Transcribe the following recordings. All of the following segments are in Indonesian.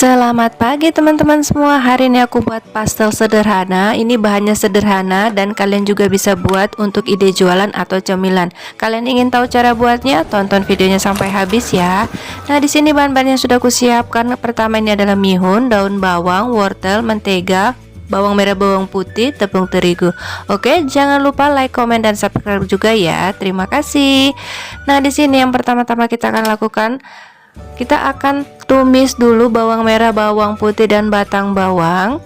Selamat pagi teman-teman semua. Hari ini aku buat pastel sederhana. Ini bahannya sederhana dan kalian juga bisa buat untuk ide jualan atau cemilan. Kalian ingin tahu cara buatnya? Tonton videonya sampai habis ya. Nah, di sini bahan-bahan yang sudah aku siapkan. Pertama ini adalah mihun, daun bawang, wortel, mentega, bawang merah, bawang putih, tepung terigu. Oke, jangan lupa like, komen, dan subscribe juga ya. Terima kasih. Nah, di sini yang pertama-tama kita akan lakukan, kita akan tumis dulu bawang merah, bawang putih, dan batang bawang.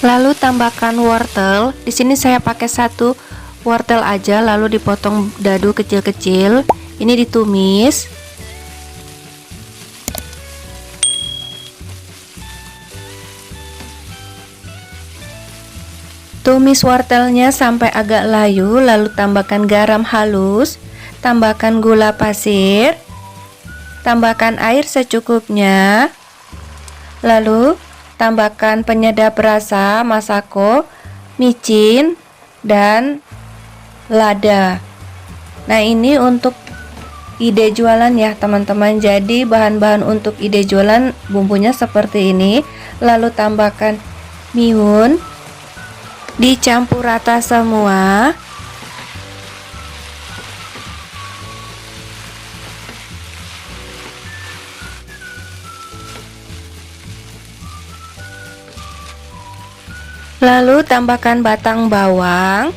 Lalu tambahkan wortel. Di sini saya pakai satu wortel aja, lalu dipotong dadu kecil-kecil. Ini ditumis. Tumis wortelnya sampai agak layu, lalu tambahkan garam halus, tambahkan gula pasir, tambahkan air secukupnya, lalu tambahkan penyedap rasa masako, micin, dan lada. Nah, ini untuk ide jualan ya teman-teman. Jadi bahan-bahan untuk ide jualan bumbunya seperti ini. Lalu tambahkan mihun, dicampur rata semua. Lalu tambahkan batang bawang.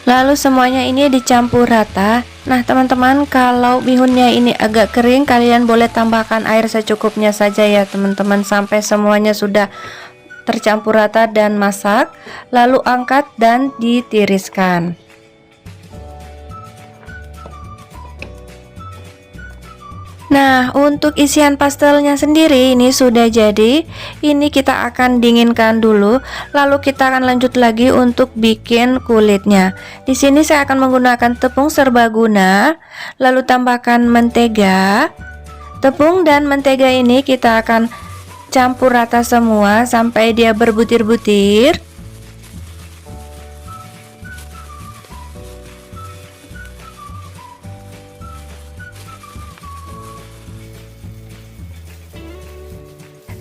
Lalu semuanya ini dicampur rata. Nah teman-teman, kalau bihunnya ini agak kering, kalian boleh tambahkan air secukupnya saja ya teman-teman, sampai semuanya sudah tercampur rata dan masak. Lalu angkat dan ditiriskan. Nah, untuk isian pastelnya sendiri ini sudah jadi. Ini kita akan dinginkan dulu, lalu kita akan lanjut lagi untuk bikin kulitnya. Di sini saya akan menggunakan tepung serbaguna, lalu tambahkan mentega. Tepung dan mentega ini kita akan campur rata semua sampai dia berbutir-butir.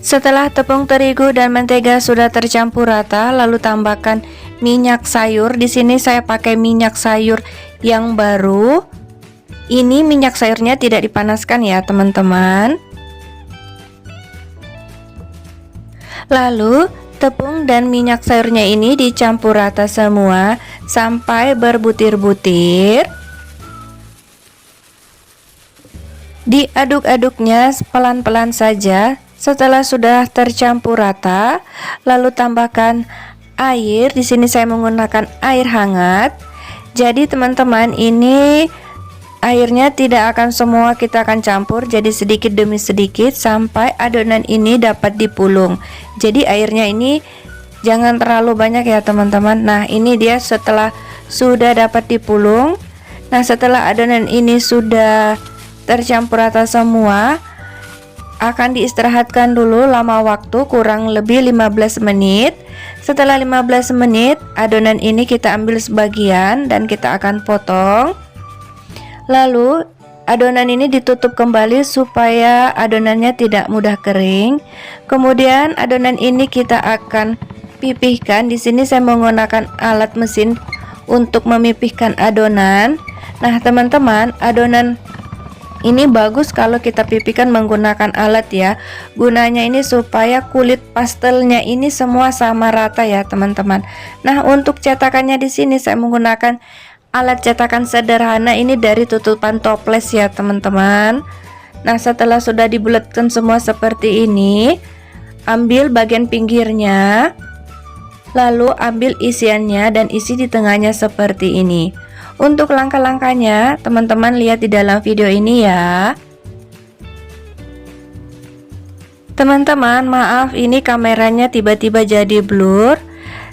Setelah tepung terigu dan mentega sudah tercampur rata, lalu tambahkan minyak sayur. Di sini saya pakai minyak sayur yang baru. Ini minyak sayurnya tidak dipanaskan ya, teman-teman. Lalu tepung dan minyak sayurnya ini dicampur rata semua sampai berbutir-butir. Diaduk-aduknya pelan-pelan saja. Setelah sudah tercampur rata, lalu tambahkan air. Di sini saya menggunakan air hangat. Jadi teman-teman, ini airnya tidak akan semua kita akan campur, jadi sedikit demi sedikit sampai adonan ini dapat dipulung. Jadi airnya ini jangan terlalu banyak ya teman-teman. Nah, ini dia setelah sudah dapat dipulung. Nah, setelah adonan ini sudah tercampur rata semua, akan diistirahatkan dulu lama waktu, kurang lebih 15 menit. Setelah 15 menit, adonan ini kita ambil sebagian dan kita akan potong. Lalu adonan ini ditutup kembali supaya adonannya tidak mudah kering. Kemudian adonan ini kita akan pipihkan. Di sini saya menggunakan alat mesin untuk memipihkan adonan. Nah teman-teman, adonan ini bagus kalau kita pipihkan menggunakan alat ya. Gunanya ini supaya kulit pastelnya ini semua sama rata ya teman-teman. Nah, untuk cetakannya di sini saya menggunakan alat cetakan sederhana ini dari tutupan toples ya teman-teman. Nah, setelah sudah dibulatkan semua seperti ini, ambil bagian pinggirnya, lalu ambil isiannya dan isi di tengahnya seperti ini. Untuk langkah-langkahnya teman-teman lihat di dalam video ini ya. Teman-teman, maaf ini kameranya tiba-tiba jadi blur.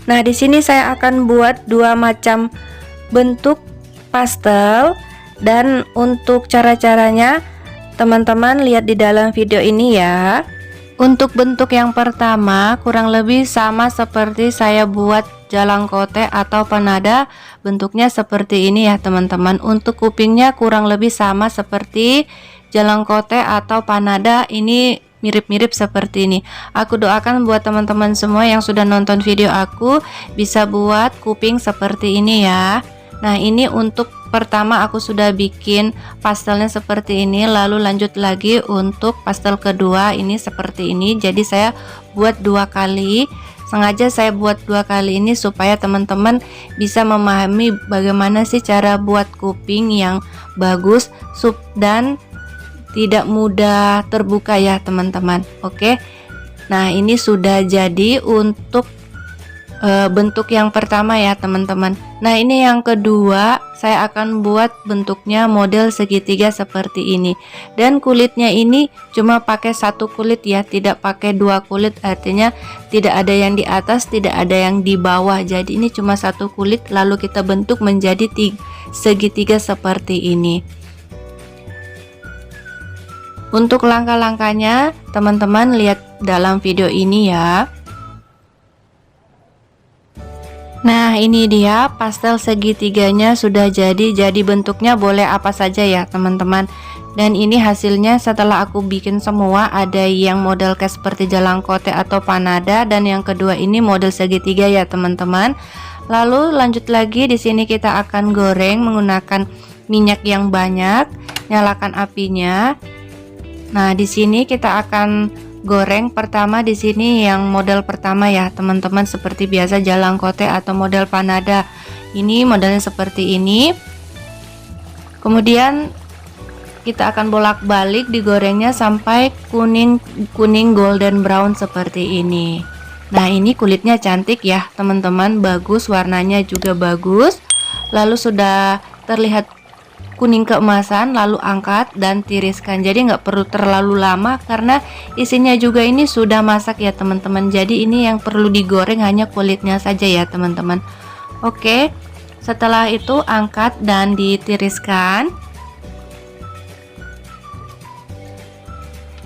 Nah, di sini saya akan buat dua macam bentuk pastel, dan untuk cara-caranya teman-teman lihat di dalam video ini ya. Untuk bentuk yang pertama kurang lebih sama seperti saya buat jalangkote atau panada, bentuknya seperti ini ya teman-teman. Untuk kupingnya kurang lebih sama seperti jalangkote atau panada, ini mirip-mirip seperti ini. Aku doakan buat teman-teman semua yang sudah nonton video aku bisa buat kuping seperti ini ya. Nah, ini untuk pertama aku sudah bikin pastelnya seperti ini, lalu lanjut lagi untuk pastel kedua ini seperti ini. Jadi saya buat 2 kali. Sengaja saya buat 2 kali ini supaya teman-teman bisa memahami bagaimana sih cara buat kuping yang bagus dan tidak mudah terbuka ya teman-teman. Oke. Nah, ini sudah jadi untuk bentuk yang pertama ya teman-teman. Nah, ini yang kedua saya akan buat bentuknya model segitiga seperti ini, dan kulitnya ini cuma pakai 1 kulit ya, tidak pakai 2 kulit, artinya tidak ada yang di atas, tidak ada yang di bawah. Jadi ini cuma 1 kulit, lalu kita bentuk menjadi segitiga seperti ini. Untuk langkah-langkahnya teman-teman lihat dalam video ini ya. Nah, ini dia pastel segitiganya sudah jadi bentuknya boleh apa saja ya teman-teman. Dan ini hasilnya setelah aku bikin semua, ada yang model kayak seperti jalangkote atau panada, dan yang kedua ini model segitiga ya teman-teman. Lalu lanjut lagi, di sini kita akan goreng menggunakan minyak yang banyak. Nyalakan apinya. Nah, di sini kita akan goreng pertama di sini yang model pertama ya teman-teman, seperti biasa jalangkote atau model panada. Ini modelnya seperti ini. Kemudian kita akan bolak-balik digorengnya sampai kuning golden brown seperti ini. Nah, ini kulitnya cantik ya teman-teman, bagus, warnanya juga bagus. Lalu sudah terlihat kuning keemasan, lalu angkat dan tiriskan. Jadi nggak perlu terlalu lama karena isinya juga ini sudah masak ya teman-teman. Jadi ini yang perlu digoreng hanya kulitnya saja ya teman-teman. Oke, setelah itu angkat dan ditiriskan.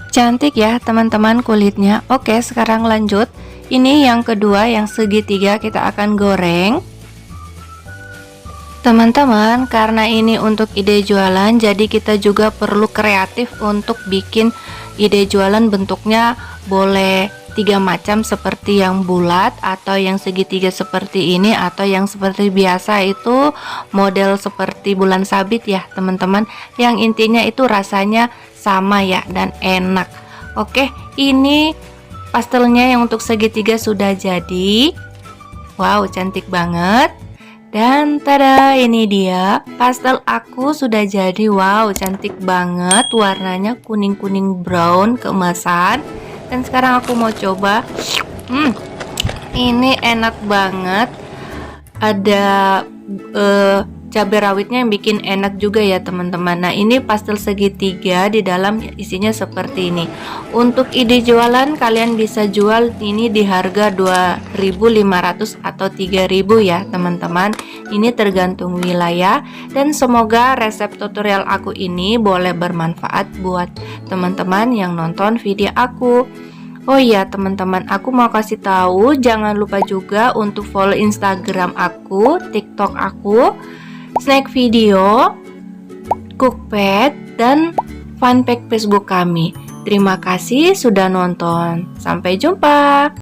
Cantik ya teman-teman kulitnya. Oke, sekarang lanjut. Ini yang kedua yang segitiga kita akan goreng. Teman-teman, karena ini untuk ide jualan, jadi kita juga perlu kreatif untuk bikin ide jualan. Bentuknya boleh 3 macam, seperti yang bulat atau yang segitiga seperti ini, atau yang seperti biasa itu model seperti bulan sabit ya teman-teman. Yang intinya itu rasanya sama ya dan enak. Oke, ini pastelnya yang untuk segitiga sudah jadi. Wow, cantik banget. Dan tada, ini dia pastel aku sudah jadi. Wow, cantik banget, warnanya kuning-kuning brown keemasan. Dan sekarang aku mau coba. Ini enak banget. Ada cabai rawitnya yang bikin enak juga ya teman-teman. Nah, ini pastel segitiga, di dalam isinya seperti ini. Untuk ide jualan, kalian bisa jual ini di harga 2.500 atau 3.000 ya teman-teman. Ini tergantung wilayah, dan semoga resep tutorial aku ini boleh bermanfaat buat teman-teman yang nonton video aku. Oh iya teman-teman, aku mau kasih tahu, jangan lupa juga untuk follow Instagram aku, TikTok aku, Snack Video, Cookpad, dan Funpack Facebook kami. Terima kasih sudah nonton. Sampai jumpa.